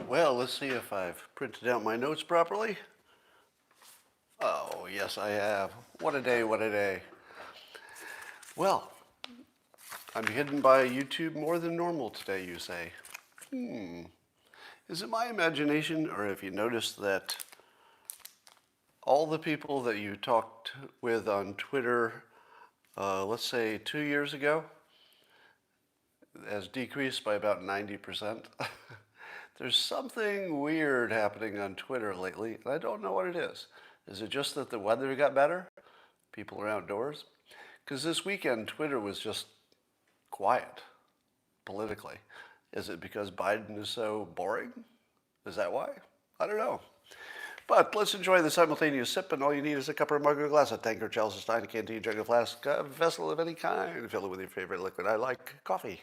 Well, let's see if I've printed out my notes properly. Oh, yes, I have. What a day, what a day. Well, I'm hidden by YouTube more than normal today, you say. Is it my imagination, or have you noticed that all the people that you talked with on Twitter, let's say 2 years ago, has decreased by about 90%? There's something weird happening on Twitter lately, and I don't know what it is. Is it just that the weather got better? People are outdoors? Because this weekend, Twitter was just quiet politically. Is it because Biden is so boring? Is that why? I don't know. But let's enjoy the simultaneous sip, and all you need is a cup or a mug or a glass, a tankard, chalice, a stein, a canteen, jug, a flask, a vessel of any kind. Fill it with your favorite liquid. I like coffee.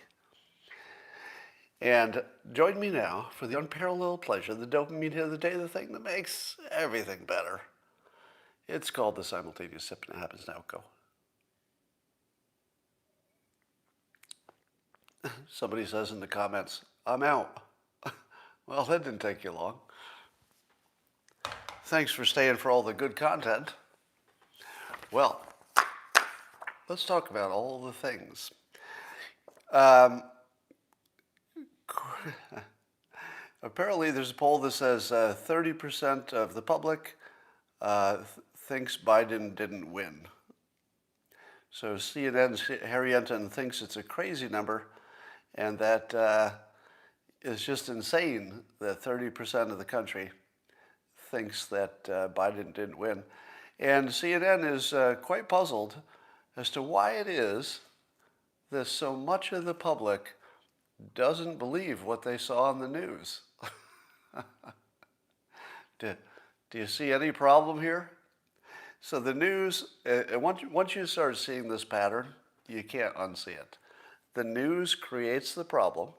And join me now for the unparalleled pleasure, the dopamine hit of the day, the thing that makes everything better. It's called the simultaneous sip, and it happens now. Go. Somebody says in the comments, I'm out. Well, that didn't take you long. Thanks for staying for all the good content. Well, let's talk about all the things. Apparently, there's a poll that says 30% of the public thinks Biden didn't win. So CNN's Harry Enton thinks it's a crazy number, and that is just insane that 30% of the country thinks that Biden didn't win. And CNN is quite puzzled as to why it is that so much of the public doesn't believe what they saw on the news. Do you see any problem here? So the news, once you start seeing this pattern, you can't unsee it. The news creates the problem,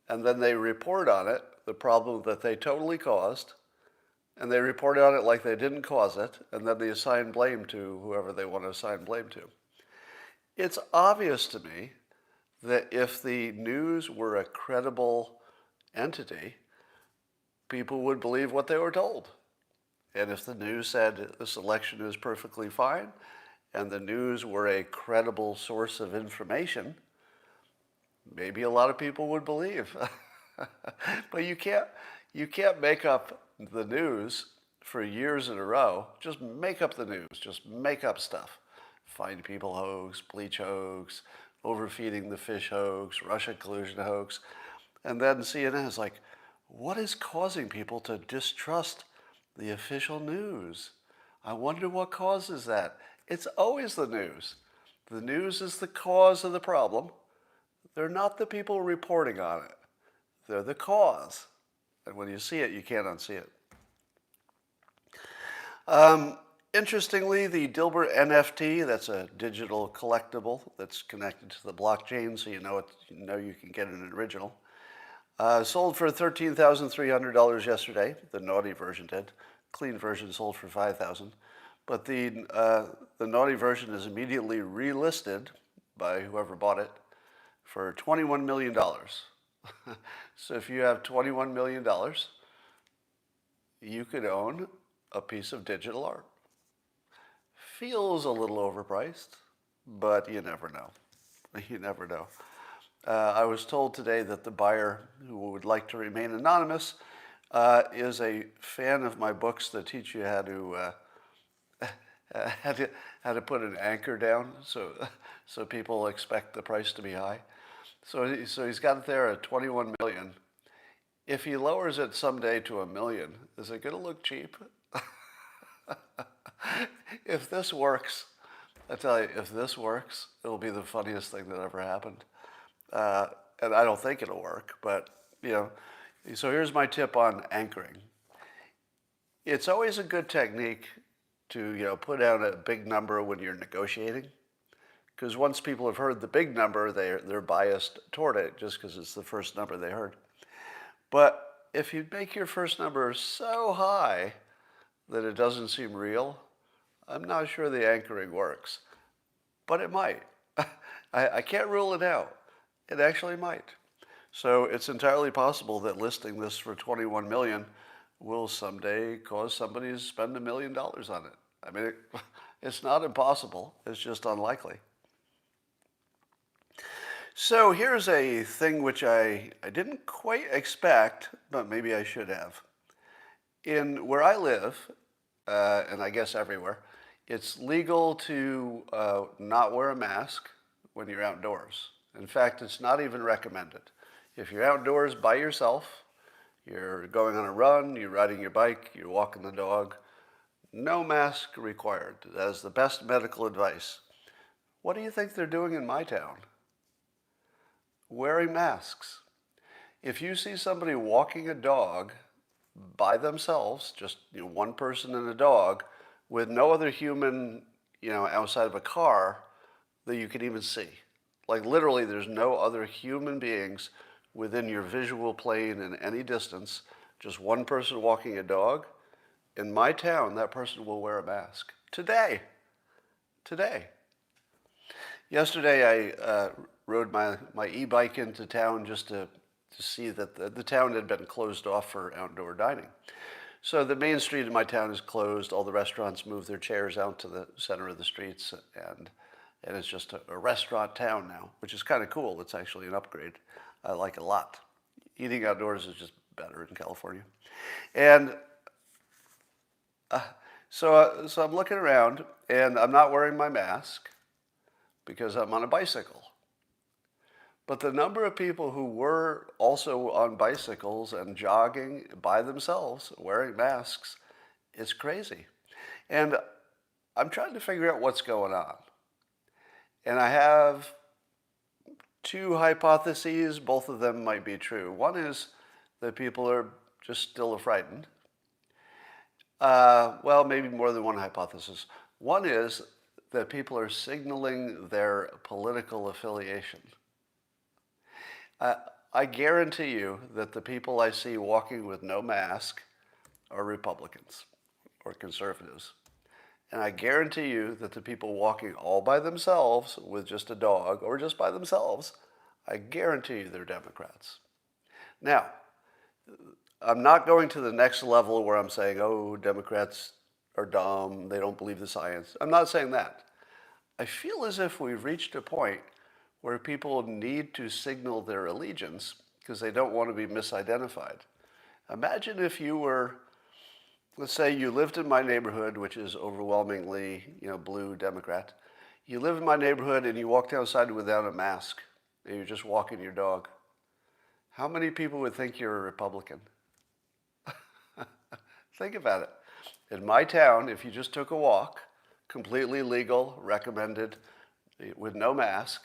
and then they report on it, the problem that they totally caused, and they report on it like they didn't cause it, and then they assign blame to whoever they want to assign blame to. It's obvious to me that if the news were a credible entity, people would believe what they were told. And if the news said this election is perfectly fine, and the news were a credible source of information, maybe a lot of people would believe. But you can't make up the news for years in a row. Just make up the news. Just make up stuff. Find people hoax, bleach hoax, overfeeding the fish hoax, Russia collusion hoax. And then CNN is like, what is causing people to distrust the official news? I wonder what causes that. It's always the news. The news is the cause of the problem. They're not the people reporting on it. They're the cause. And when you see it, you can't unsee it. Interestingly, the Dilbert NFT, that's a digital collectible that's connected to the blockchain, so you know you can get an original. Sold for $13,300 yesterday. The naughty version did. Clean version sold for $5,000. But the naughty version is immediately relisted by whoever bought it for $21 million. So if you have $21 million, you could own a piece of digital art. Feels a little overpriced, but you never know. You never know. I was told today that the buyer, who would like to remain anonymous, is a fan of my books that teach you how to put an anchor down so people expect the price to be high. So he's got it there at 21 million. If he lowers it someday to $1 million, is it going to look cheap? If this works, I tell you, if this works, it'll be the funniest thing that ever happened. And I don't think it'll work, but, so here's my tip on anchoring. It's always a good technique to, put out a big number when you're negotiating, because once people have heard the big number, they're biased toward it just because it's the first number they heard. But if you make your first number so high that it doesn't seem real, I'm not sure the anchoring works. But it might. I can't rule it out. It actually might. So it's entirely possible that listing this for 21 million will someday cause somebody to spend $1 million on it. I mean, it's not impossible. It's just unlikely. So here's a thing which I didn't quite expect, but maybe I should have. In where I live, and I guess everywhere, it's legal to not wear a mask when you're outdoors. In fact, it's not even recommended. If you're outdoors by yourself, you're going on a run, you're riding your bike, you're walking the dog, no mask required. That is the best medical advice. What do you think they're doing in my town? Wearing masks. If you see somebody walking a dog by themselves, just one person and a dog, with no other human, outside of a car that you can even see. Like literally, there's no other human beings within your visual plane in any distance, just one person walking a dog. In my town, that person will wear a mask. Today. Yesterday, I rode my e-bike into town just to see that the town had been closed off for outdoor dining. So the main street in my town is closed. All the restaurants moved their chairs out to the center of the streets, and it's just a restaurant town now, which is kind of cool. It's actually an upgrade. I like it a lot. Eating outdoors is just better in California. And so I'm looking around, and I'm not wearing my mask because I'm on a bicycle. But the number of people who were also on bicycles and jogging by themselves, wearing masks, is crazy. And I'm trying to figure out what's going on. And I have two hypotheses. Both of them might be true. One is that people are just still frightened. Well, maybe more than one hypothesis. One is that people are signaling their political affiliation. I guarantee you that the people I see walking with no mask are Republicans or conservatives. And I guarantee you that the people walking all by themselves with just a dog or just by themselves, I guarantee you they're Democrats. Now, I'm not going to the next level where I'm saying, oh, Democrats are dumb, they don't believe the science. I'm not saying that. I feel as if we've reached a point where people need to signal their allegiance because they don't want to be misidentified. Imagine if you were, let's say you lived in my neighborhood, which is overwhelmingly, blue Democrat. You live in my neighborhood and you walked outside without a mask and you're just walking your dog. How many people would think you're a Republican? Think about it. In my town, if you just took a walk, completely legal, recommended, with no mask,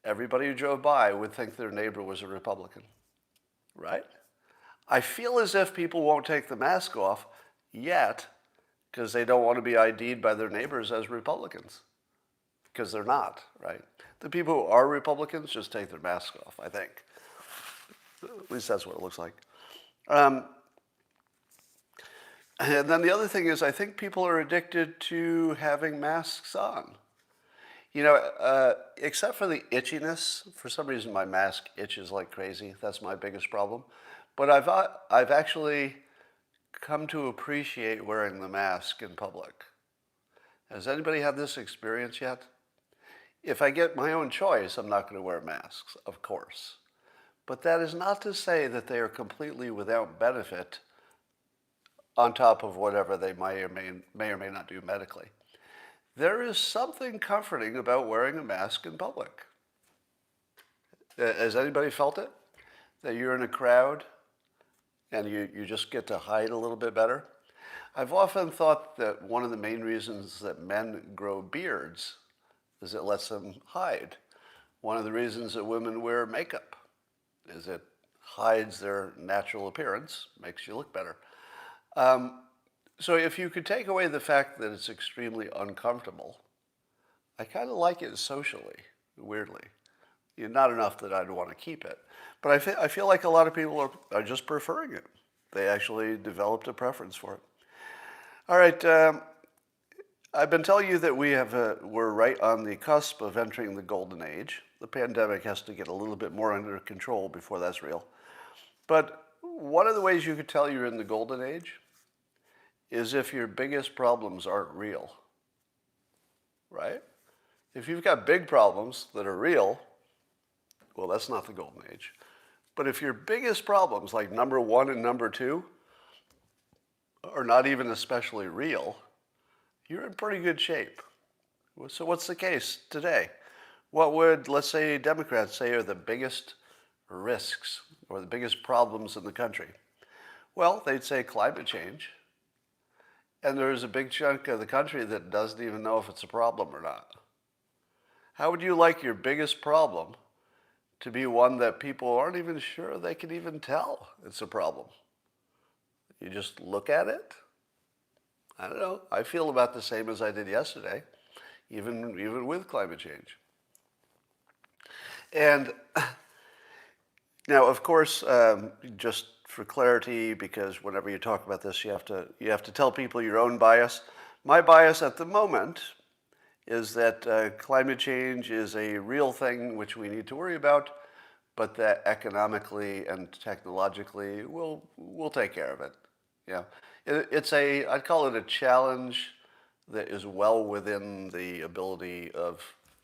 everybody who drove by would think their neighbor was a Republican, right? I feel as if people won't take the mask off yet because they don't want to be ID'd by their neighbors as Republicans, because they're not, right? The people who are Republicans just take their mask off, I think. At least that's what it looks like. And then the other thing is I think people are addicted to having masks on. Except for the itchiness, for some reason my mask itches like crazy. That's my biggest problem. But I've actually come to appreciate wearing the mask in public. Has anybody had this experience yet? If I get my own choice, I'm not going to wear masks, of course. But that is not to say that they are completely without benefit on top of whatever they may or may not do medically. There is something comforting about wearing a mask in public. Has anybody felt it? That you're in a crowd and you just get to hide a little bit better? I've often thought that one of the main reasons that men grow beards is it lets them hide. One of the reasons that women wear makeup is it hides their natural appearance, makes you look better. So if you could take away the fact that it's extremely uncomfortable, I kind of like it socially, weirdly. Not enough that I'd want to keep it. But I feel like a lot of people are just preferring it. They actually developed a preference for it. All right, I've been telling you that we're right on the cusp of entering the golden age. The pandemic has to get a little bit more under control before that's real. But one of the ways you could tell you're in the golden age is if your biggest problems aren't real, right? If you've got big problems that are real, well, that's not the golden age. But if your biggest problems, like number 1 and number 2, are not even especially real, you're in pretty good shape. So what's the case today? What would, let's say, Democrats say are the biggest risks or the biggest problems in the country? Well, they'd say climate change. And there's a big chunk of the country that doesn't even know if it's a problem or not. How would you like your biggest problem to be one that people aren't even sure they can even tell it's a problem? You just look at it? I don't know. I feel about the same as I did yesterday, even with climate change. And now, of course, just for clarity, because whenever you talk about this, you have to tell people your own bias. My bias at the moment is that climate change is a real thing which we need to worry about, but that economically and technologically we'll take care of it. Yeah, I'd call it a challenge that is well within the ability of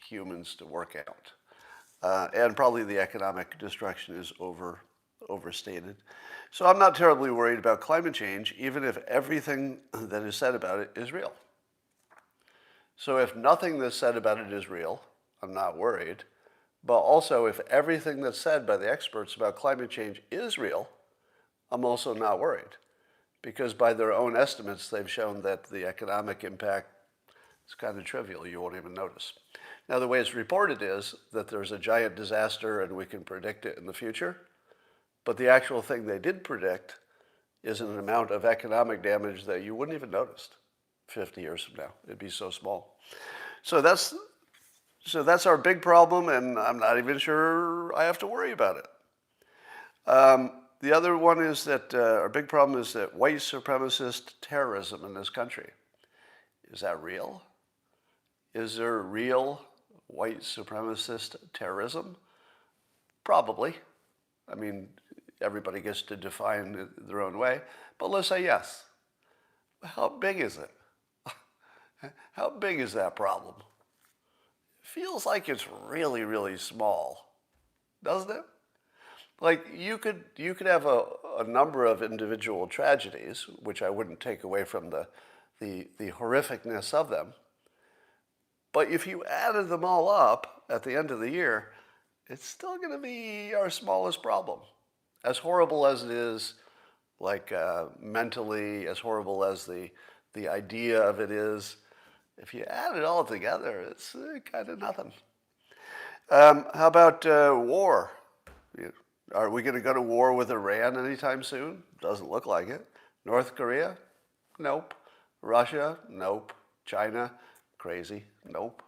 humans to work out. And probably the economic destruction is overstated. So I'm not terribly worried about climate change, even if everything that is said about it is real. So if nothing that's said about it is real, I'm not worried. But also, if everything that's said by the experts about climate change is real, I'm also not worried. Because by their own estimates, they've shown that the economic impact is kind of trivial. You won't even notice. Now, the way it's reported is that there's a giant disaster and we can predict it in the future. But the actual thing they did predict is an amount of economic damage that you wouldn't even notice 50 years from now. It'd be so small. So that's our big problem, and I'm not even sure I have to worry about it. The other one is that our big problem is that white supremacist terrorism in this country. Is that real? Is there real white supremacist terrorism? Probably. I mean, everybody gets to define it their own way, but let's say yes. How big is it? How big is that problem? It feels like it's really, really small, doesn't it? Like you could have a number of individual tragedies, which I wouldn't take away from the horrificness of them. But if you added them all up at the end of the year, it's still going to be our smallest problem. As horrible as it is, like mentally, as horrible as the idea of it is, if you add it all together, it's kind of nothing. How about war? Are we going to go to war with Iran anytime soon? Doesn't look like it. North Korea? Nope. Russia? Nope. China? Crazy? Nope.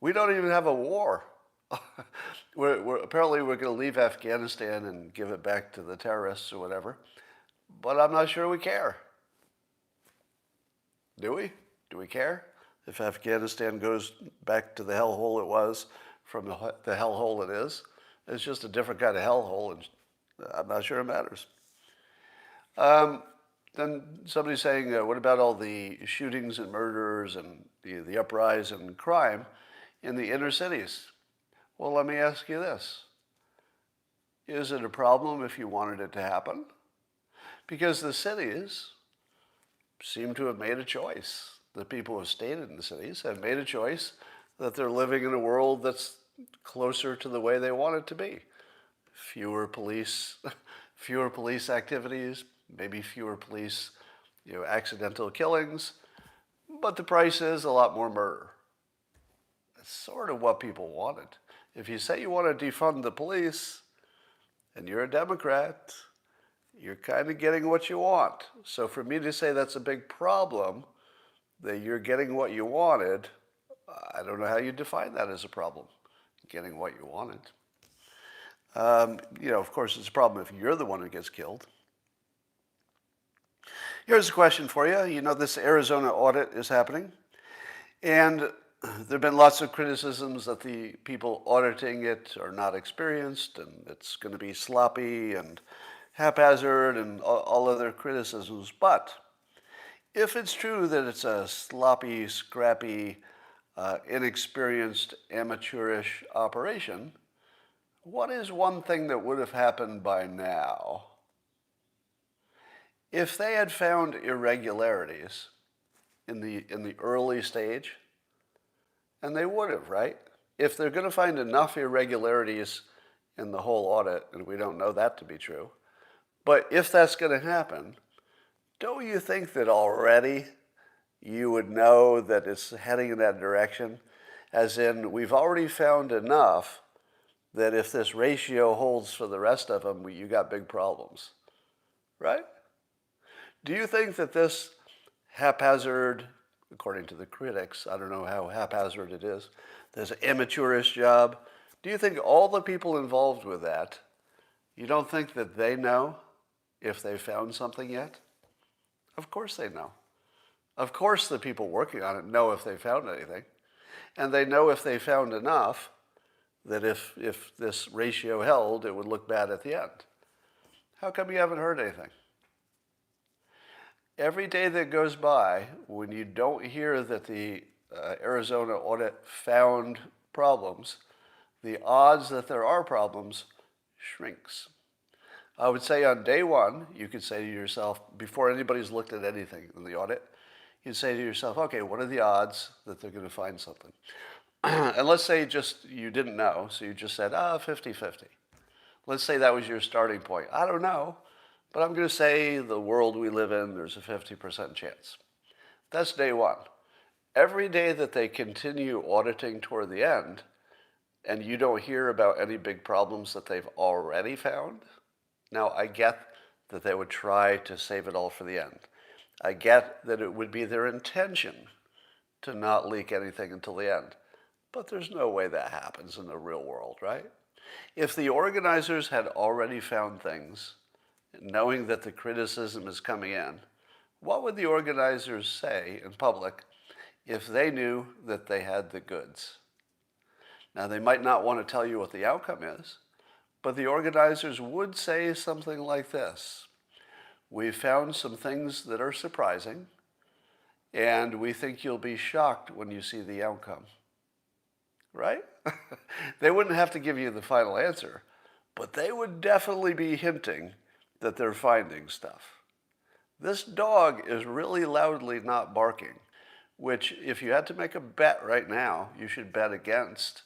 We don't even have a war. Apparently we're going to leave Afghanistan and give it back to the terrorists or whatever. But I'm not sure we care. Do we? Do we care? If Afghanistan goes back to the hellhole it was from the hellhole it is, it's just a different kind of hellhole, and I'm not sure it matters. Then somebody's saying, what about all the shootings and murders and the uprise in crime in the inner cities? Well, let me ask you this. Is it a problem if you wanted it to happen? Because the cities seem to have made a choice. The people who stayed in the cities have made a choice that they're living in a world that's closer to the way they want it to be. Fewer police activities, maybe fewer police, accidental killings, but the price is a lot more murder. That's sort of what people wanted. If you say you want to defund the police and you're a Democrat, you're kind of getting what you want. So for me to say that's a big problem, that you're getting what you wanted, I don't know how you define that as a problem, getting what you wanted. Of course, it's a problem if you're the one who gets killed. Here's a question for you. This Arizona audit is happening. And There have been lots of criticisms that the people auditing it are not experienced and it's going to be sloppy and haphazard and all other criticisms. But if it's true that it's a sloppy, scrappy, inexperienced, amateurish operation, what is one thing that would have happened by now? If they had found irregularities in the early stage, and they would have, right? If they're going to find enough irregularities in the whole audit, and we don't know that to be true, but if that's going to happen, don't you think that already you would know that it's heading in that direction? As in, we've already found enough that if this ratio holds for the rest of them, you got big problems, right? Do you think that this haphazard, according to the critics, I don't know how haphazard it is, this amateurish job, do you think all the people involved with that, you don't think that they know if they found something yet? Of course they know. Of course the people working on it know if they found anything. And they know if they found enough that if this ratio held, it would look bad at the end. How come you haven't heard anything? Every day that goes by, when you don't hear that the Arizona audit found problems, the odds that there are problems shrinks. I would say on day one, you could say to yourself, before anybody's looked at anything in the audit, you'd say to yourself, okay, what are the odds that they're going to find something? And let's say just you didn't know, so you just said, 50-50. Let's say that was your starting point. I don't know, but I'm going to say the world we live in, there's a 50% chance. That's day one. Every day that they continue auditing toward the end, and you don't hear about any big problems that they've already found, now I get that they would try to save it all for the end. I get that it would be their intention to not leak anything until the end. But there's no way that happens in the real world, right? If the organizers had already found things, knowing that the criticism is coming in, what would the organizers say in public if they knew that they had the goods? Now, they might not want to tell you what the outcome is, but the organizers would say something like this: we've found some things that are surprising, and we think you'll be shocked when you see the outcome. Right? They wouldn't have to give you the final answer, but they would definitely be hinting that they're finding stuff. This dog is really loudly not barking, which if you had to make a bet right now, you should bet against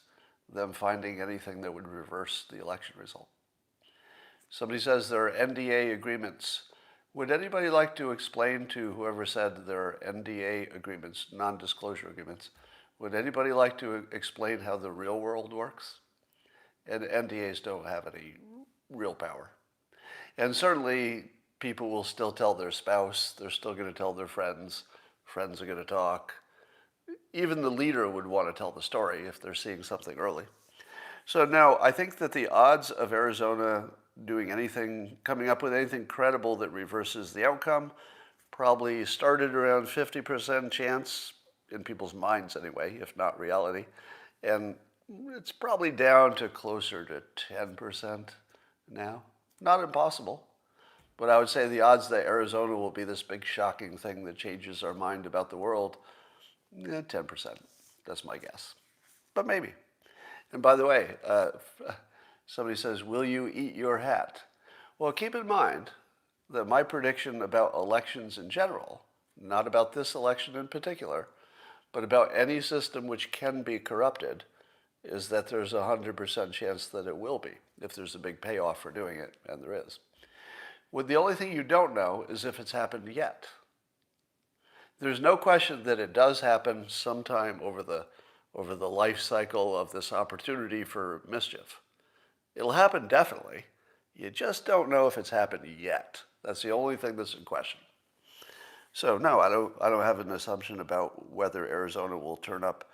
them finding anything that would reverse the election result. Somebody says there are NDA agreements. Would anybody like to explain to whoever said there are NDA agreements, non-disclosure agreements, would anybody like to explain how the real world works? And NDAs don't have any real power. And certainly people will still tell their spouse, they're still going to tell their friends, friends are going to talk. Even the leader would want to tell the story if they're seeing something early. So now I think that the odds of Arizona doing anything, coming up with anything credible that reverses the outcome, probably started around 50% chance, in people's minds anyway, if not reality. And it's probably down to closer to 10% now. Not impossible, but I would say the odds that Arizona will be this big shocking thing that changes our mind about the world, 10%. That's my guess. But maybe. And by the way, somebody says, will you eat your hat? Well, keep in mind that my prediction about elections in general, not about this election in particular, but about any system which can be corrupted, is that there's a 100% chance that it will be, if there's a big payoff for doing it, and there is. The only thing you don't know is if it's happened yet. There's no question that it does happen sometime over the life cycle of this opportunity for mischief. It'll happen definitely. You just don't know if it's happened yet. That's the only thing that's in question. So no, I don't have an assumption about whether Arizona will turn up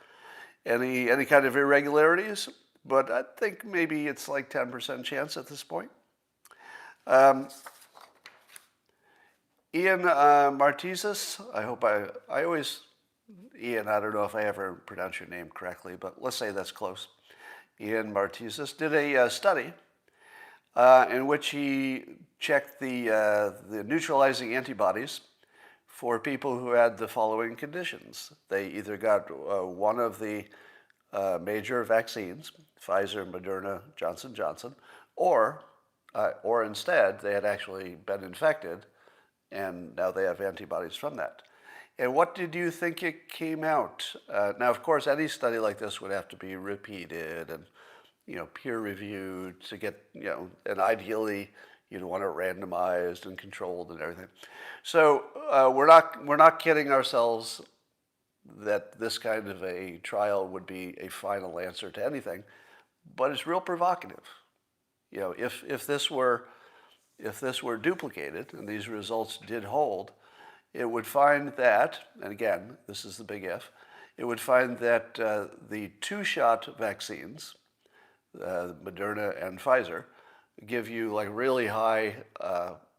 any kind of irregularities, but I think maybe it's like 10% chance at this point. Ian Martizes, I hope I always Ian, I don't know if I ever pronounced your name correctly, but let's say that's close. Ian Martizis did a study in which he checked the neutralizing antibodies for people who had the following conditions. They either got one of the major vaccines, Pfizer, Moderna, Johnson & Johnson, or instead they had actually been infected and now they have antibodies from that. And what did you think it came out? Now, of course, any study like this would have to be repeated and peer reviewed to get, and ideally you'd want it randomized and controlled and everything. So we're not kidding ourselves that this kind of a trial would be a final answer to anything, but it's real provocative. If this were duplicated and these results did hold, it would find that, and again, this is the big if, it would find that the two-shot vaccines, Moderna and Pfizer, give you like really high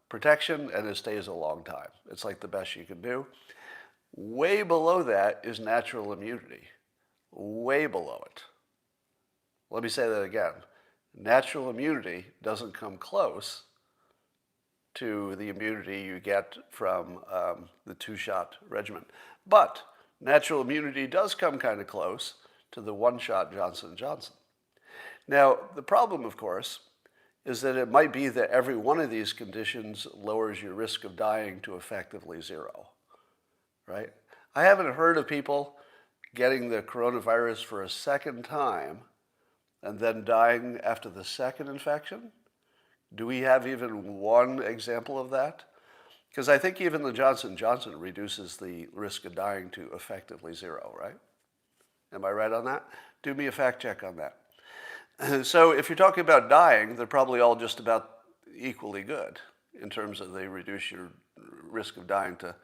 protection and it stays a long time. It's like the best you can do. Way below that is natural immunity. Way below it. Let me say that again. Natural immunity doesn't come close to the immunity you get from the two-shot regimen. But natural immunity does come kind of close to the one-shot Johnson & Johnson. Now, the problem, of course, is that it might be that every one of these conditions lowers your risk of dying to effectively zero, right? I haven't heard of people getting the coronavirus for a second time and then dying after the second infection. Do we have even one example of that? Because I think even the Johnson & Johnson reduces the risk of dying to effectively zero, right? Am I right on that? Do me a fact check on that. So if you're talking about dying, they're probably all just about equally good in terms of they reduce your risk of dying to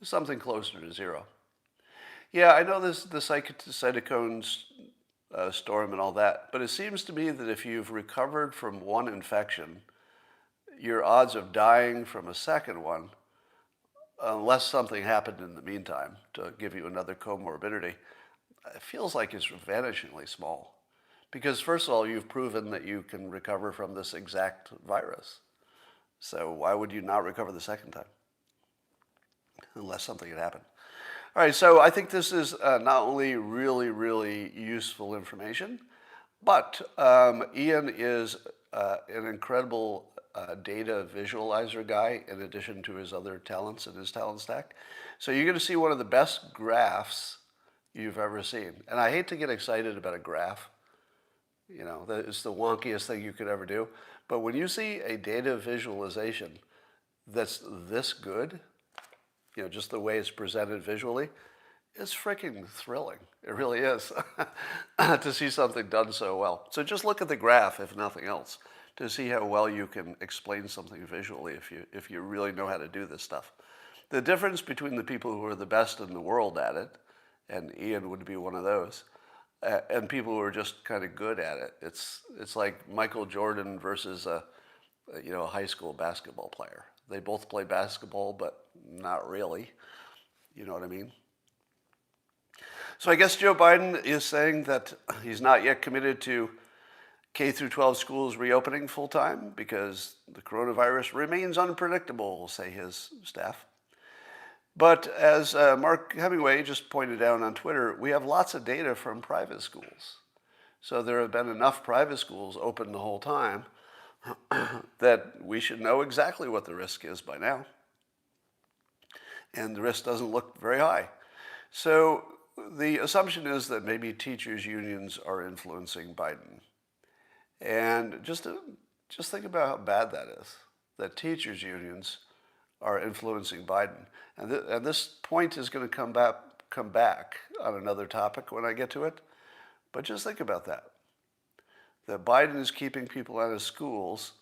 something closer to zero. Yeah, I know this the cytokines storm and all that, but it seems to me that if you've recovered from one infection, your odds of dying from a second one, unless something happened in the meantime to give you another comorbidity, it feels like it's vanishingly small. Because first of all, you've proven that you can recover from this exact virus. So why would you not recover the second time? Unless something had happened. All right, so I think this is not only really, really useful information, but Ian is an incredible data visualizer guy in addition to his other talents in his talent stack. So you're going to see one of the best graphs you've ever seen. And I hate to get excited about a graph. It's the wonkiest thing you could ever do. But when you see a data visualization that's this good, just the way it's presented visually, it's freaking thrilling. It really is to see something done so well. So just look at the graph, if nothing else, to see how well you can explain something visually if you really know how to do this stuff. The difference between the people who are the best in the world at it, and Ian would be one of those, and people who are just kind of good at it, it's like Michael Jordan versus a high school basketball player. They both play basketball, but not really. You know what I mean? So I guess Joe Biden is saying that he's not yet committed to K through 12 schools reopening full time because the coronavirus remains unpredictable, say his staff. But as Mark Hemingway just pointed out on Twitter, we have lots of data from private schools. So there have been enough private schools open the whole time that we should know exactly what the risk is by now. And the risk doesn't look very high. So the assumption is that maybe teachers' unions are influencing Biden. And just think about how bad that is, that teachers' unions are influencing Biden. And this point is going to come back on another topic when I get to it. But just think about that. That Biden is keeping people out of schools.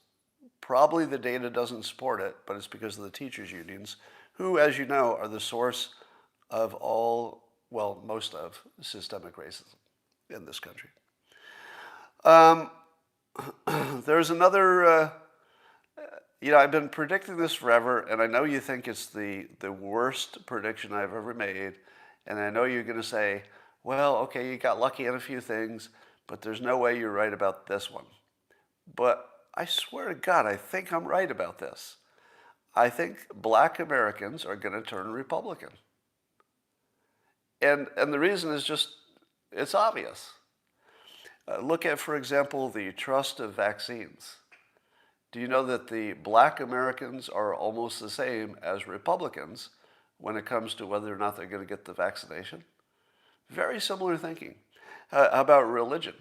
Probably the data doesn't support it, but it's because of the teachers' unions, who, as you know, are the source of most of systemic racism in this country. There's another, I've been predicting this forever, and I know you think it's the worst prediction I've ever made, And I know you're going to say, well, okay, you got lucky in a few things, but there's no way you're right about this one. But I swear to God, I think I'm right about this. I think black Americans are going to turn Republican. And the reason is just, it's obvious. Look at, for example, the trust of vaccines. Do you know that the black Americans are almost the same as Republicans when it comes to whether or not they're going to get the vaccination? Very similar thinking. How about religion?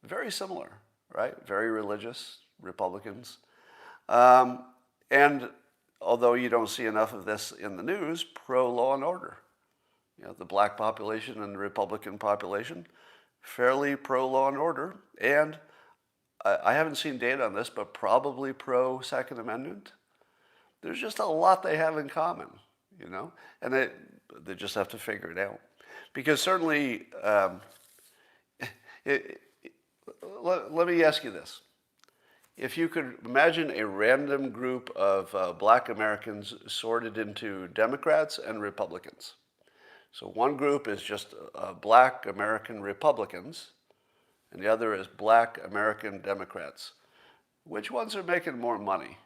Very similar, right? Very religious Republicans. And although you don't see enough of this in the news, pro-law and order. You know, the black population and the Republican population, fairly pro-law and order. And I haven't seen data on this, but probably pro-Second Amendment. There's just a lot they have in common, you know? And they just have to figure it out. Because certainly, let me ask you this. If you could imagine a random group of black Americans sorted into Democrats and Republicans. So one group is just black American Republicans, and the other is black American Democrats. Which ones are making more money?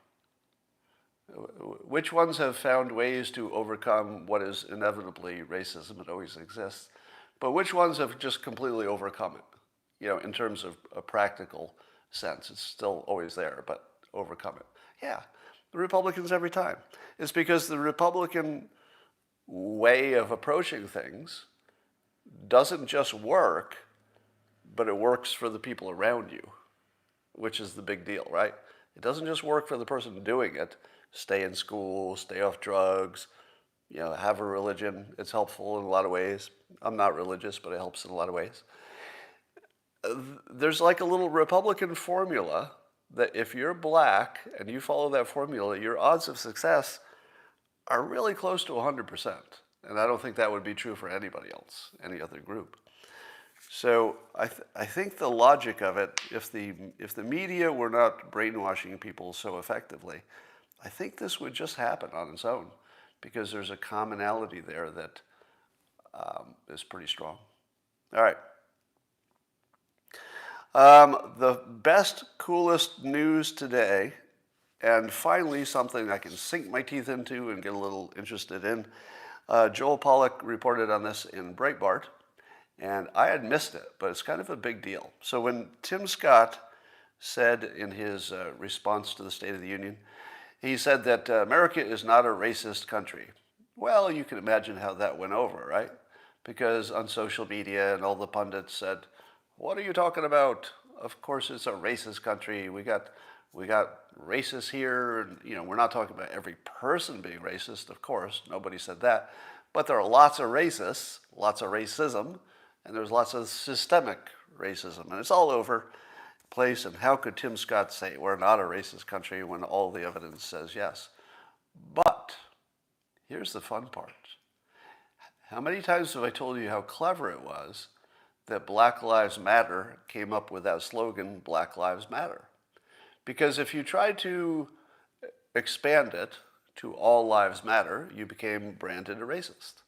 Which ones have found ways to overcome what is inevitably racism? It always exists. But which ones have just completely overcome it? You know, in terms of a practical sense. It's still always there, but overcome it. Yeah, the Republicans every time. It's because the Republican way of approaching things doesn't just work, but it works for the people around you, which is the big deal, right? It doesn't just work for the person doing it. Stay in school, stay off drugs, you know, have a religion. It's helpful in a lot of ways. I'm not religious, but it helps in a lot of ways. There's like a little Republican formula that if you're black and you follow that formula, your odds of success are really close to 100%. And I don't think that would be true for anybody else, any other group. So I think the logic of it, if the media were not brainwashing people so effectively, I think this would just happen on its own because there's a commonality there that is pretty strong. All right. The best, coolest news today, and finally something I can sink my teeth into and get a little interested in. Joel Pollack reported on this in Breitbart, and I had missed it, but it's kind of a big deal. So when Tim Scott said in his response to the State of the Union, he said that America is not a racist country. Well, you can imagine how that went over, right? Because on social media and all the pundits said, what are you talking about? Of course it's a racist country. We got racists here, and you know, we're not talking about every person being racist, of course. Nobody said that. But there are lots of racists, lots of racism, and there's lots of systemic racism, and it's all over the place. And how could Tim Scott say we're not a racist country when all the evidence says yes? But here's the fun part. How many times have I told you how clever it was that Black Lives Matter came up with that slogan, Black Lives Matter? Because if you try to expand it to all lives matter, you became branded a racist.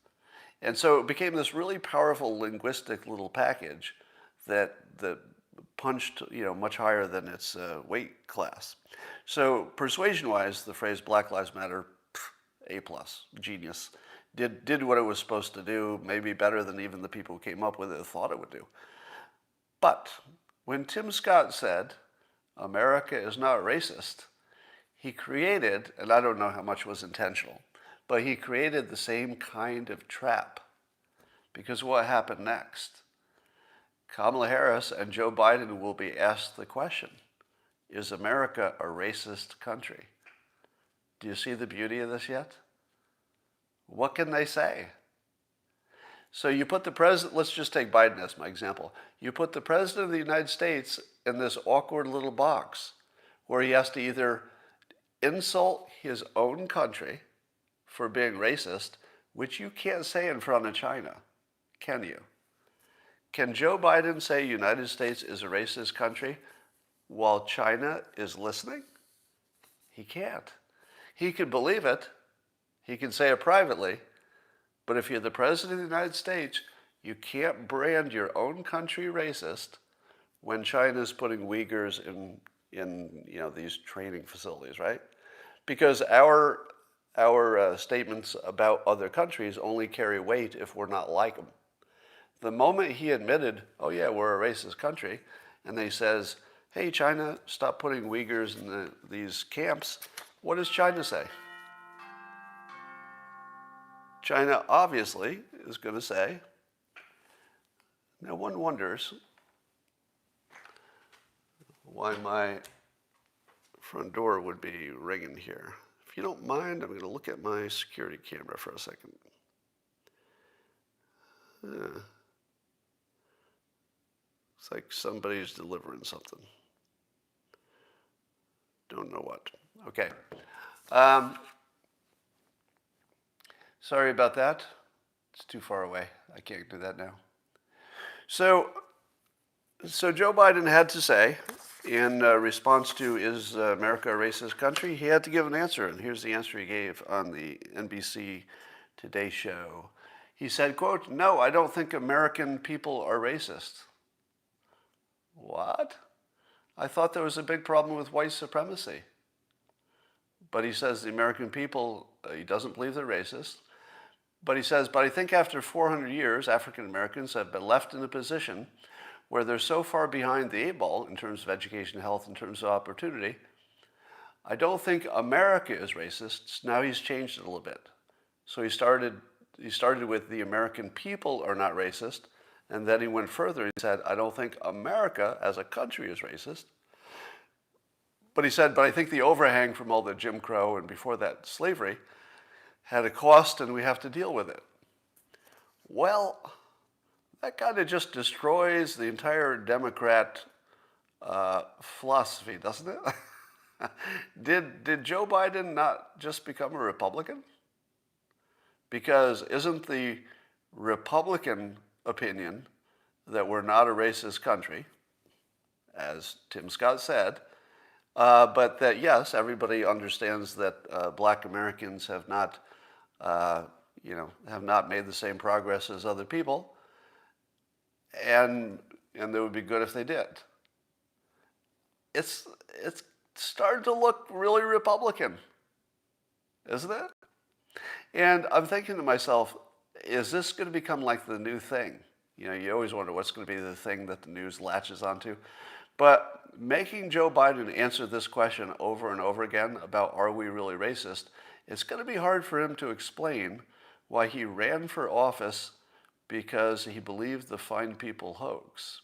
And so it became this really powerful linguistic little package that punched, you know, much higher than its weight class. So persuasion-wise, the phrase Black Lives Matter, A+, genius. Did what it was supposed to do, maybe better than even the people who came up with it thought it would do. But when Tim Scott said, America is not racist, he created, and I don't know how much was intentional, but he created the same kind of trap. Because what happened next? Kamala Harris and Joe Biden will be asked the question, is America a racist country? Do you see the beauty of this yet? What can they say? So you put the president, let's just take Biden as my example. You put the president of the United States in this awkward little box where he has to either insult his own country for being racist, which you can't say in front of China, can you? Can Joe Biden say United States is a racist country while China is listening? He can't. He could believe it. He can say it privately, But if you're the president of the United States, you can't brand your own country racist when China's putting Uyghurs in these training facilities, right? Because our statements about other countries only carry weight if we're not like them. The moment he admitted, oh yeah, we're a racist country, and he says, hey, China, stop putting Uyghurs in these camps, what does China say? China obviously is going to say, now one wonders why my front door would be ringing here. If you don't mind, I'm going to look at my security camera for a second. It's like somebody's delivering something. Don't know what. Okay. Sorry about that. It's too far away. I can't do that now. So Joe Biden had to say, in response to, is America a racist country? He had to give an answer, and here's the answer he gave on the NBC Today show. He said, quote, no, I don't think American people are racist. What? I thought there was a big problem with white supremacy. But he says the American people, he doesn't believe they're racist. But he says, but I think after 400 years, African Americans have been left in a position where they're so far behind the eight ball in terms of education, health, in terms of opportunity. I don't think America is racist. Now he's changed it a little bit. So he started with the American people are not racist. And then he went further. He said, I don't think America as a country is racist. But he said, but I think the overhang from all the Jim Crow and before that slavery had a cost and we have to deal with it. Well, that kind of just destroys the entire Democrat philosophy, doesn't it? Did Joe Biden not just become a Republican? Because isn't the Republican opinion that we're not a racist country, as Tim Scott said, but that yes, everybody understands that Black Americans have not made the same progress as other people, and it would be good if they did. It's starting to look really Republican, isn't it? And I'm thinking to myself, is this going to become like the new thing? You always wonder what's going to be the thing that the news latches onto. But making Joe Biden answer this question over and over again about are we really racist, it's going to be hard for him to explain why he ran for office because he believed the Fine People hoax.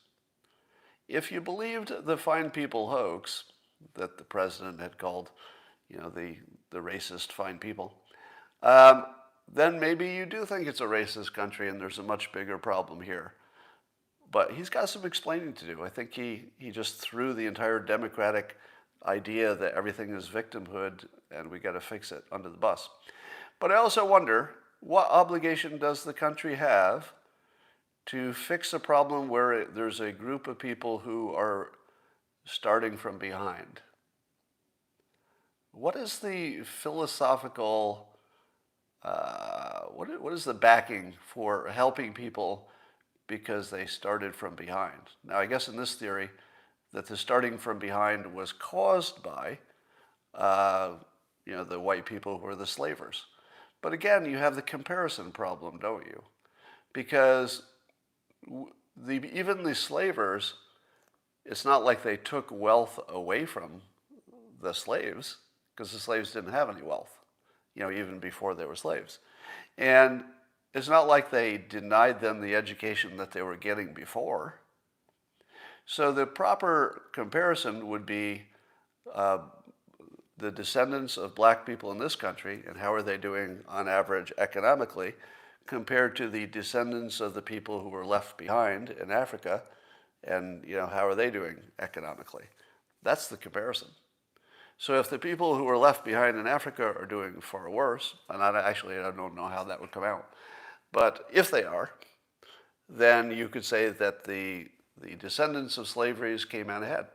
If you believed the Fine People hoax that the president had called, the racist Fine People, then maybe you do think it's a racist country and there's a much bigger problem here. But he's got some explaining to do. I think he just threw the entire Democratic idea that everything is victimhood and we got to fix it under the bus. But I also wonder, what obligation does the country have to fix a problem where there's a group of people who are starting from behind? What is the philosophical, what is the backing for helping people because they started from behind? Now, I guess in this theory, that the starting from behind was caused by, the white people who were the slavers. But again, you have the comparison problem, don't you? Because even the slavers, it's not like they took wealth away from the slaves, because the slaves didn't have any wealth, even before they were slaves. And it's not like they denied them the education that they were getting before. So the proper comparison would be the descendants of black people in this country and how are they doing on average economically compared to the descendants of the people who were left behind in Africa and how are they doing economically. That's the comparison. So if the people who were left behind in Africa are doing far worse, and I don't know how that would come out, but if they are, then you could say that the descendants of slaveries came out ahead.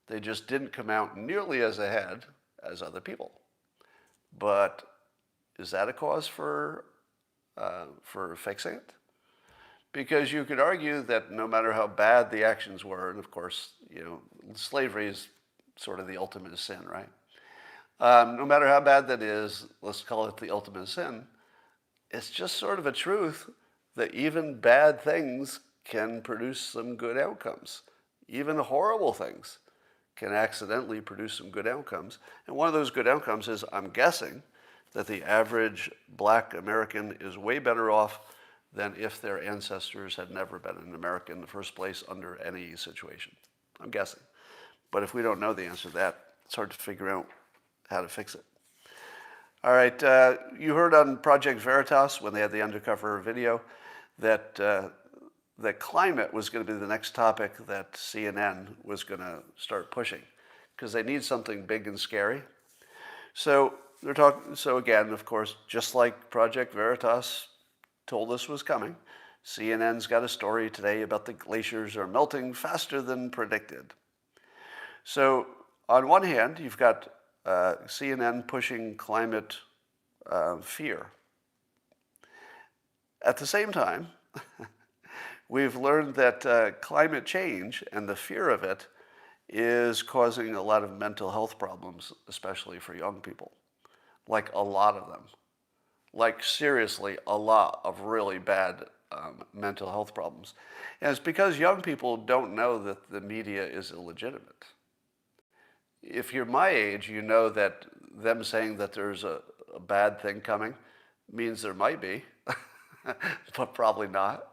They just didn't come out nearly as ahead as other people. But is that a cause for for fixing it? Because you could argue that no matter how bad the actions were, and of course, slavery is sort of the ultimate sin, right? No matter how bad that is, let's call it the ultimate sin, it's just sort of a truth that even bad things can produce some good outcomes. Even horrible things can accidentally produce some good outcomes. And one of those good outcomes is, I'm guessing, that the average black American is way better off than if their ancestors had never been in America in the first place under any situation. I'm guessing. But if we don't know the answer to that, it's hard to figure out how to fix it. All right, you heard on Project Veritas when they had the undercover video that that climate was going to be the next topic that CNN was going to start pushing because they need something big and scary. So they're talking. So again, of course, just like Project Veritas told us was coming, CNN's got a story today about the glaciers are melting faster than predicted. So on one hand, you've got CNN pushing climate fear. At the same time, we've learned that climate change and the fear of it is causing a lot of mental health problems, especially for young people. Like a lot of them. Like seriously, a lot of really bad mental health problems. And it's because young people don't know that the media is illegitimate. If you're my age, you know that them saying that there's a bad thing coming means there might be, but probably not,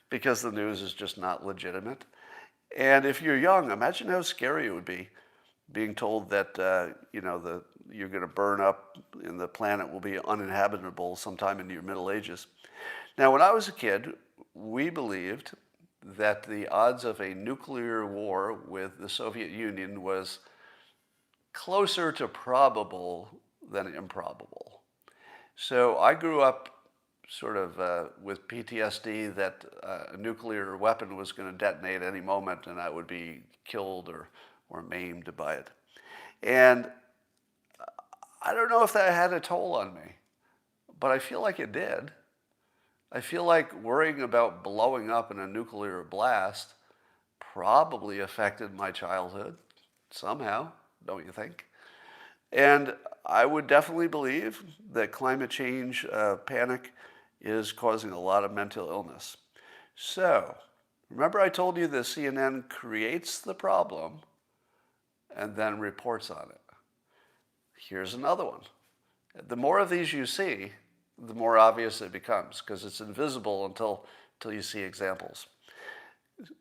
because the news is just not legitimate. And if you're young, imagine how scary it would be being told that you're going to burn up and the planet will be uninhabitable sometime in your middle ages. Now, when I was a kid, we believed that the odds of a nuclear war with the Soviet Union was closer to probable than improbable. So I grew up sort of with PTSD that a nuclear weapon was going to detonate any moment and I would be killed or maimed by it. And I don't know if that had a toll on me, but I feel like it did. I feel like worrying about blowing up in a nuclear blast probably affected my childhood somehow, don't you think? And I would definitely believe that climate change panic is causing a lot of mental illness. So, remember I told you that CNN creates the problem and then reports on it. Here's another one. The more of these you see, the more obvious it becomes because it's invisible until you see examples.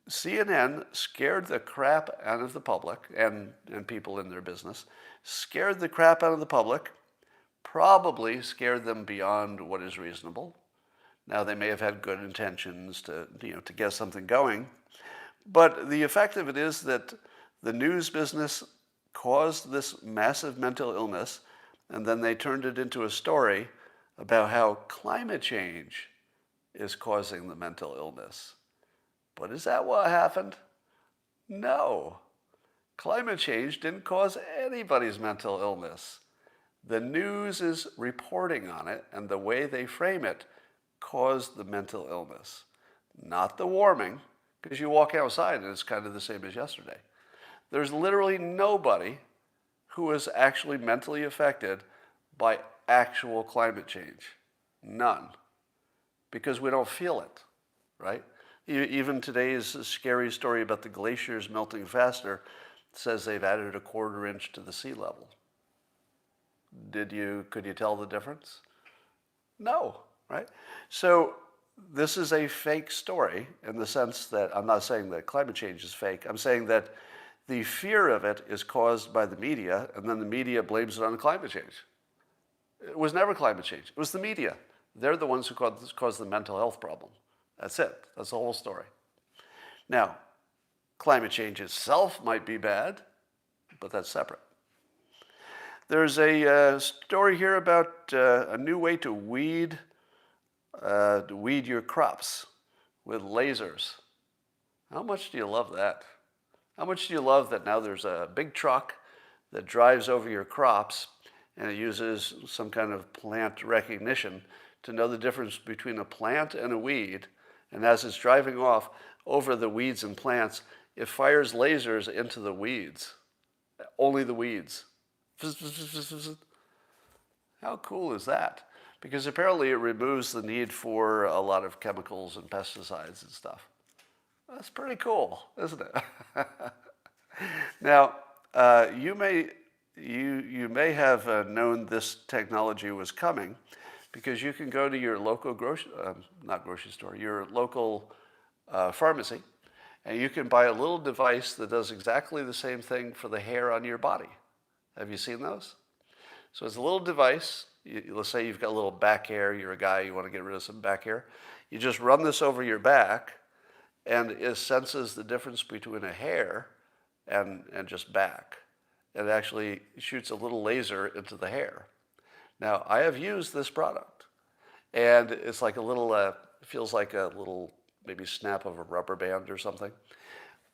CNN scared the crap out of the public and people in their business, scared the crap out of the public, probably scared them beyond what is reasonable. Now, they may have had good intentions to get something going, but the effect of it is that the news business caused this massive mental illness, and then they turned it into a story about how climate change is causing the mental illness. But is that what happened? No. Climate change didn't cause anybody's mental illness. The news is reporting on it, and the way they frame it caused the mental illness. Not the warming, because you walk outside and it's kind of the same as yesterday. There's literally nobody who is actually mentally affected by actual climate change. None. Because we don't feel it, right? Even today's scary story about the glaciers melting faster says they've added a 1/4 inch to the sea level. Could you tell the difference? No, right? So this is a fake story in the sense that I'm not saying that climate change is fake. I'm saying that the fear of it is caused by the media, and then the media blames it on climate change. It was never climate change. It was the media. They're the ones who caused the mental health problem. That's it. That's the whole story. Now, climate change itself might be bad, but that's separate. There's a story here about a new way to weed your crops with lasers. How much do you love that? How much do you love that now there's a big truck that drives over your crops and it uses some kind of plant recognition to know the difference between a plant and a weed, and as it's driving off over the weeds and plants, it fires lasers into the weeds. Only the weeds. How cool is that? Because apparently it removes the need for a lot of chemicals and pesticides and stuff. That's pretty cool, isn't it? Now, you may have known this technology was coming because you can go to your local your local pharmacy, and you can buy a little device that does exactly the same thing for the hair on your body. Have you seen those? So it's a little device. Let's say you've got a little back hair. You're a guy, you want to get rid of some back hair. You just run this over your back, and it senses the difference between a hair and just back. It actually shoots a little laser into the hair. Now, I have used this product, and it's like a little, feels like a little maybe snap of a rubber band or something.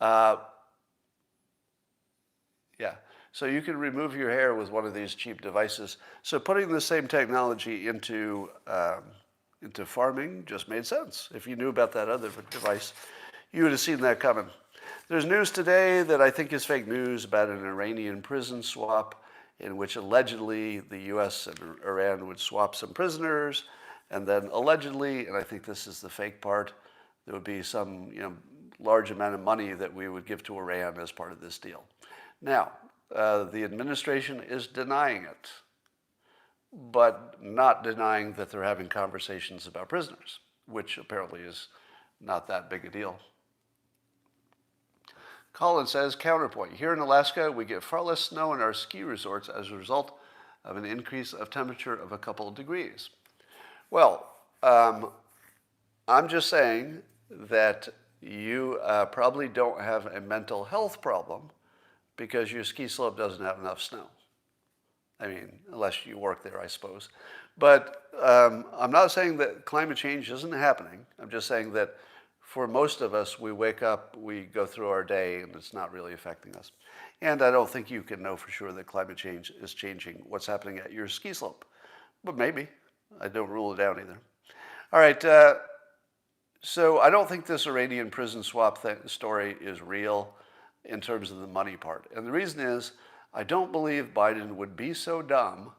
Yeah, so you can remove your hair with one of these cheap devices. So putting the same technology into farming just made sense. If you knew about that other device, you would have seen that coming. There's news today that I think is fake news about an Iranian prison swap in which allegedly the U.S. and Iran would swap some prisoners, and then allegedly, and I think this is the fake part, there would be some large amount of money that we would give to Iran as part of this deal. Now, the administration is denying it, but not denying that they're having conversations about prisoners, which apparently is not that big a deal. Colin says, counterpoint. Here in Alaska, we get far less snow in our ski resorts as a result of an increase of temperature of a couple of degrees. Well, I'm just saying that you probably don't have a mental health problem because your ski slope doesn't have enough snow. I mean, unless you work there, I suppose. But I'm not saying that climate change isn't happening. I'm just saying that for most of us, we wake up, we go through our day, and it's not really affecting us. And I don't think you can know for sure that climate change is changing what's happening at your ski slope. But maybe. I don't rule it out either. All right. So I don't think this Iranian prison swap story is real in terms of the money part. And the reason is, I don't believe Biden would be so dumb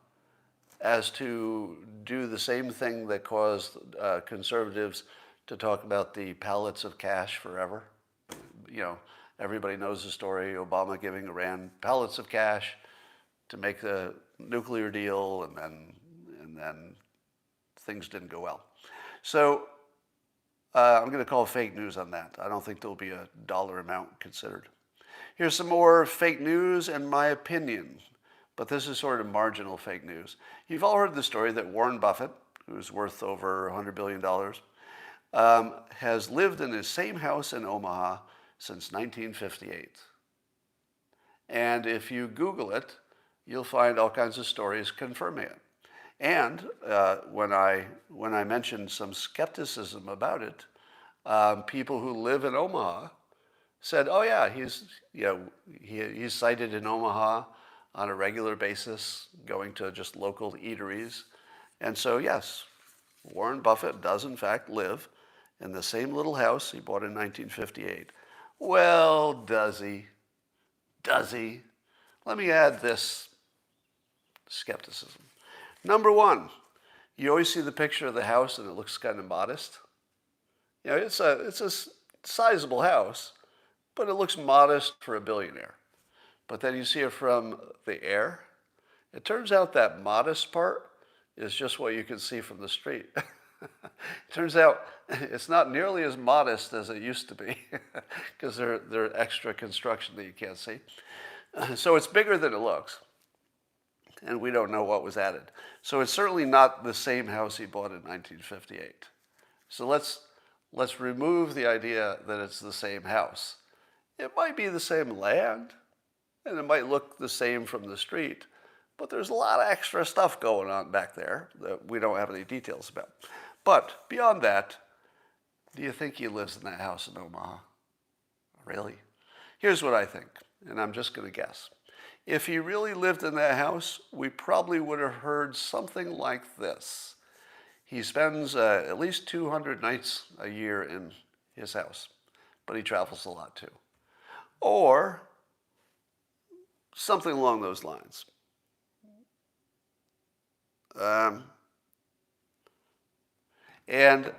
as to do the same thing that caused conservatives to talk about the pallets of cash forever. Everybody knows the story, Obama giving Iran pallets of cash to make the nuclear deal, and then things didn't go well. So I'm going to call fake news on that. I don't think there'll be a dollar amount considered. Here's some more fake news in my opinion, but this is sort of marginal fake news. You've all heard the story that Warren Buffett, who's worth over $100 billion, has lived in his same house in Omaha since 1958. And if you Google it, you'll find all kinds of stories confirming it. And when I mentioned some skepticism about it, people who live in Omaha said, "Oh yeah, he's sighted in Omaha on a regular basis, going to just local eateries." And so yes, Warren Buffett does in fact live in the same little house he bought in 1958. Well, does he? Does he? Let me add this skepticism. Number one, you always see the picture of the house and it looks kind of modest. It's a sizable house, but it looks modest for a billionaire. But then you see it from the air. It turns out that modest part is just what you can see from the street. It turns out it's not nearly as modest as it used to be because there are extra construction that you can't see. So it's bigger than it looks, and we don't know what was added. So it's certainly not the same house he bought in 1958. So let's remove the idea that it's the same house. It might be the same land, and it might look the same from the street, but there's a lot of extra stuff going on back there that we don't have any details about. But beyond that, do you think he lives in that house in Omaha? Really? Here's what I think, and I'm just going to guess. If he really lived in that house, we probably would have heard something like this. He spends at least 200 nights a year in his house, but he travels a lot too. Or something along those lines. And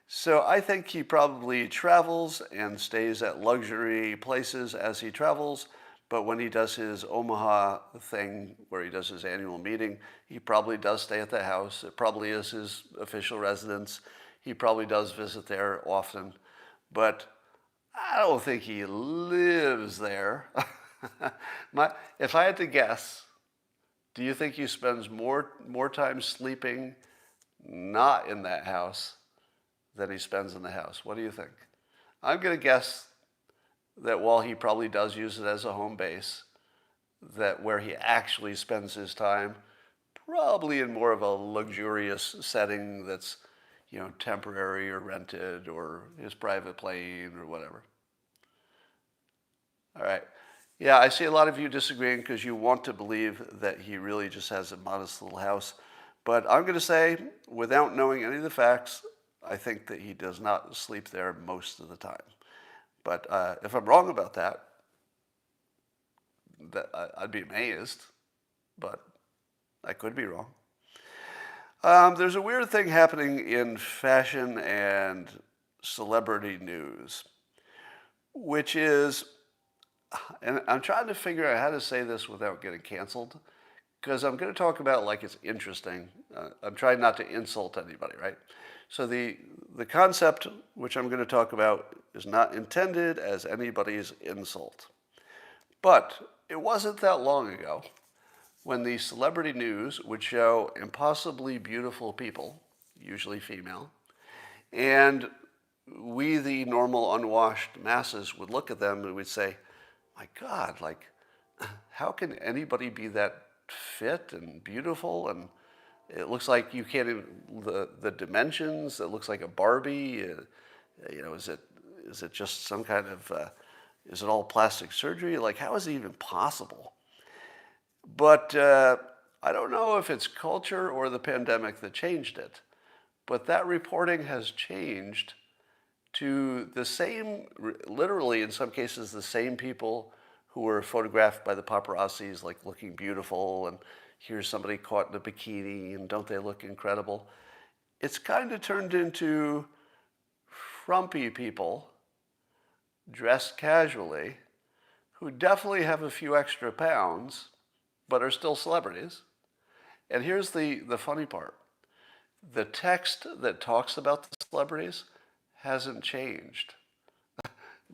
so I think he probably travels and stays at luxury places as he travels, but when he does his Omaha thing where he does his annual meeting, he probably does stay at the house. It probably is his official residence. He probably does visit there often, but I don't think he lives there. If I had to guess, do you think he spends more time sleeping not in that house than he spends in the house? What do you think? I'm going to guess that while he probably does use it as a home base, that where he actually spends his time, probably in more of a luxurious setting that's, temporary or rented, or his private plane or whatever. All right. Yeah, I see a lot of you disagreeing because you want to believe that he really just has a modest little house. But I'm going to say, without knowing any of the facts, I think that he does not sleep there most of the time. But if I'm wrong about that, I'd be amazed. But I could be wrong. There's a weird thing happening in fashion and celebrity news, which is, and I'm trying to figure out how to say this without getting canceled, because I'm going to talk about it like it's interesting. I'm trying not to insult anybody, right? So the concept which I'm going to talk about is not intended as anybody's insult. But it wasn't that long ago when the celebrity news would show impossibly beautiful people, usually female, and we, the normal unwashed masses, would look at them and we'd say, my God, like, how can anybody be that fit and beautiful? And it looks like you can't even, the dimensions, it looks like a Barbie. Is it just some kind of, is it all plastic surgery? Like, how is it even possible? But I don't know if it's culture or the pandemic that changed it. But that reporting has changed to the same, literally in some cases, the same people who were photographed by the paparazzis, like looking beautiful, and here's somebody caught in a bikini, and don't they look incredible? It's kind of turned into frumpy people dressed casually who definitely have a few extra pounds, but are still celebrities. And here's the funny part. The text that talks about the celebrities hasn't changed,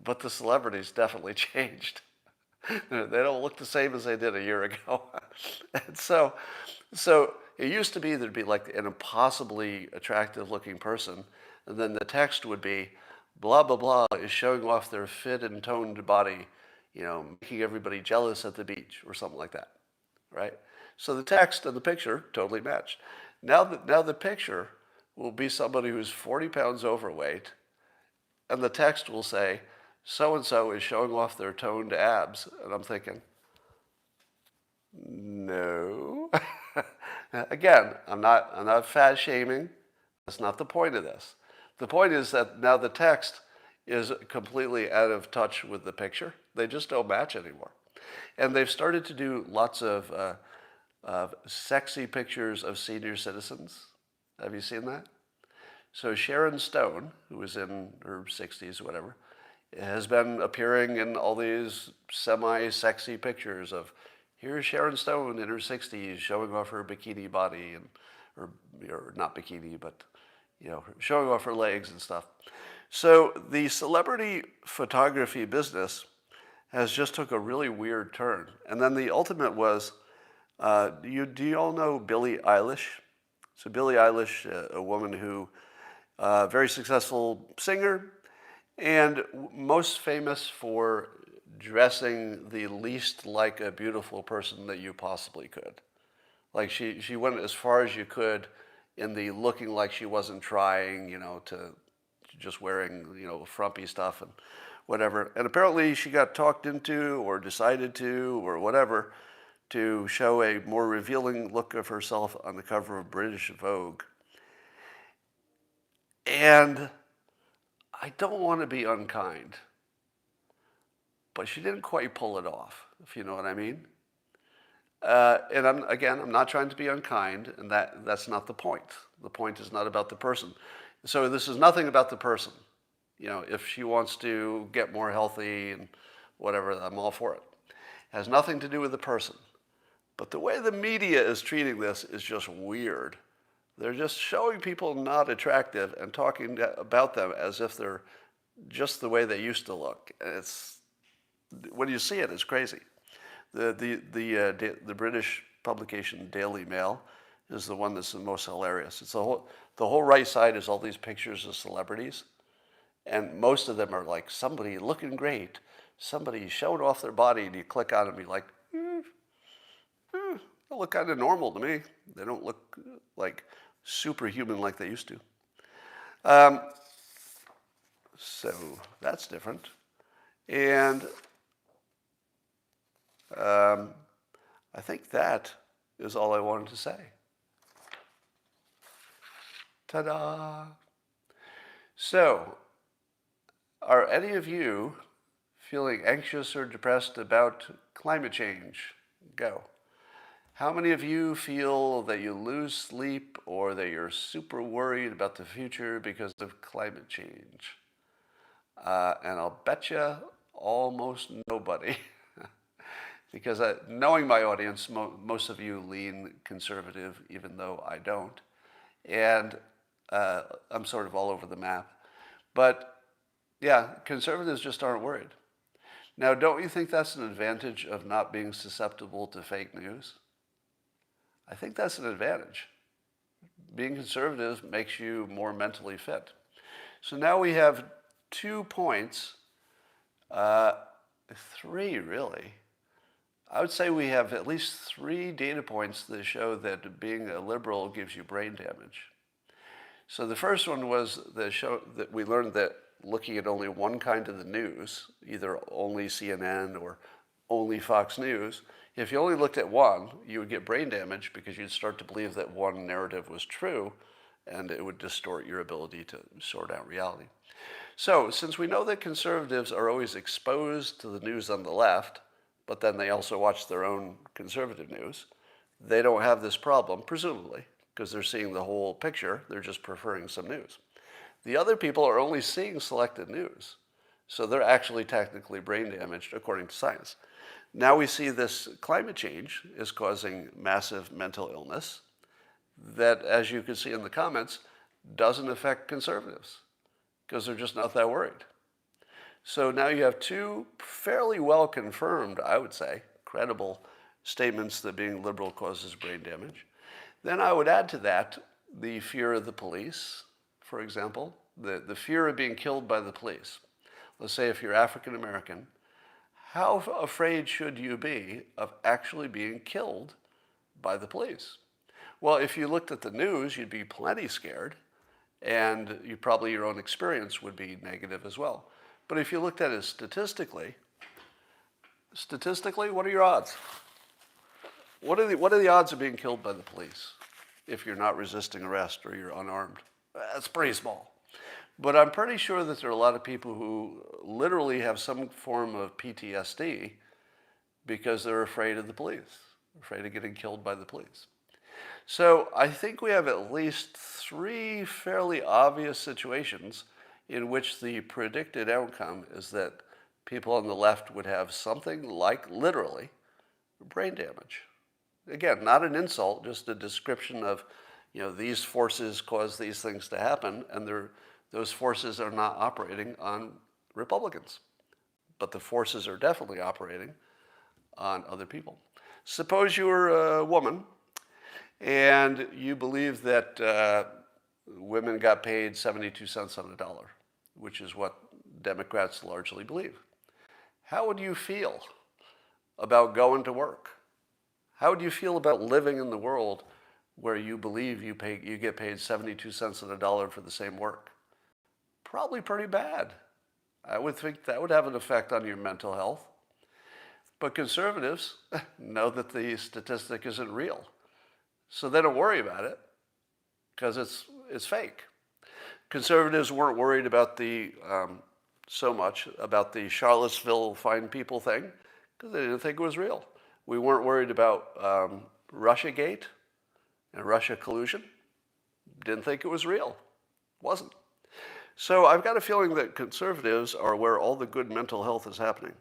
but the celebrities definitely changed. They don't look the same as they did a year ago. And so it used to be there'd be like an impossibly attractive looking person, and then the text would be, blah, blah, blah is showing off their fit and toned body, making everybody jealous at the beach or something like that, right? So the text and the picture totally matched. Now the picture will be somebody who's 40 pounds overweight, and the text will say, so-and-so is showing off their toned abs. And I'm thinking, no. Again, I'm not fat shaming. That's not the point of this. The point is that now the text is completely out of touch with the picture. They just don't match anymore. And they've started to do lots of sexy pictures of senior citizens. Have you seen that? So Sharon Stone, who is in her 60s or whatever, has been appearing in all these semi-sexy pictures of, here's Sharon Stone in her 60s showing off her bikini body, and or not bikini, but showing off her legs and stuff. So the celebrity photography business has just took a really weird turn. And then the ultimate was, do you all know Billie Eilish? So Billie Eilish, a woman who, very successful singer, and most famous for dressing the least like a beautiful person that you possibly could. Like she went as far as you could in the looking like she wasn't trying, to just wearing, frumpy stuff and whatever. And apparently she got talked into or decided to or whatever to show a more revealing look of herself on the cover of British Vogue. And I don't want to be unkind, but she didn't quite pull it off, if you know what I mean. And I'm not trying to be unkind, and that's not the point. The point is not about the person. So this is nothing about the person. You know, if she wants to get more healthy and whatever, I'm all for it. It has nothing to do with the person. But the way the media is treating this is just weird. They're just showing people not attractive and talking about them as if they're just the way they used to look. It's, when you see it, it's crazy. The British publication Daily Mail is the one that's the most hilarious. It's the whole right side is all these pictures of celebrities, and most of them are like somebody looking great, somebody showing off their body, and you click on them and you're like, they look kind of normal to me. They don't look like superhuman like they used to. So that's different. And I think that is all I wanted to say. Ta-da! So, are any of you feeling anxious or depressed about climate change? Go. How many of you feel that you lose sleep or that you're super worried about the future because of climate change? And I'll bet you almost nobody. Because knowing my audience, most of you lean conservative, even though I don't. And I'm sort of all over the map. But yeah, conservatives just aren't worried. Now, don't you think that's an advantage of not being susceptible to fake news? I think that's an advantage. Being conservative makes you more mentally fit. So now we have 2 points, 3 really. I would say we have at least 3 data points that show that being a liberal gives you brain damage. So the first one was that we learned that looking at only one kind of the news, either only CNN or only Fox News, if you only looked at one, you would get brain damage because you'd start to believe that one narrative was true, and it would distort your ability to sort out reality. So since we know that conservatives are always exposed to the news on the left, but then they also watch their own conservative news, they don't have this problem, presumably, because they're seeing the whole picture. They're just preferring some news. The other people are only seeing selected news, so they're actually technically brain damaged, according to science. Now we see this climate change is causing massive mental illness that, as you can see in the comments, doesn't affect conservatives because they're just not that worried. So now you have 2 fairly well confirmed, I would say, credible statements that being liberal causes brain damage. Then I would add to that the fear of the police, for example, the fear of being killed by the police. Let's say if you're African American, how afraid should you be of actually being killed by the police? Well, if you looked at the news, you'd be plenty scared, and probably your own experience would be negative as well. But if you looked at it statistically, what are your odds? What are the odds of being killed by the police if you're not resisting arrest or you're unarmed? That's pretty small. But I'm pretty sure that there are a lot of people who literally have some form of PTSD because they're afraid of the police, afraid of getting killed by the police. So I think we have at least 3 fairly obvious situations in which the predicted outcome is that people on the left would have something like, literally, brain damage. Again, not an insult, just a description of, these forces cause these things to happen, and those forces are not operating on Republicans. But the forces are definitely operating on other people. Suppose you were a woman and you believe that women got paid 72 cents on the dollar, which is what Democrats largely believe. How would you feel about going to work? How would you feel about living in the world where you believe you get paid 72 cents on the dollar for the same work? Probably pretty bad. I would think that would have an effect on your mental health. But conservatives know that the statistic isn't real. So they don't worry about it because it's fake. Conservatives weren't worried about so much about the Charlottesville fine people thing because they didn't think it was real. We weren't worried about Russiagate and Russia collusion. Didn't think it was real. Wasn't. So I've got a feeling that conservatives are where all the good mental health is happening.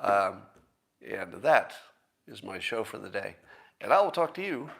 And that is my show for the day. And I will talk to you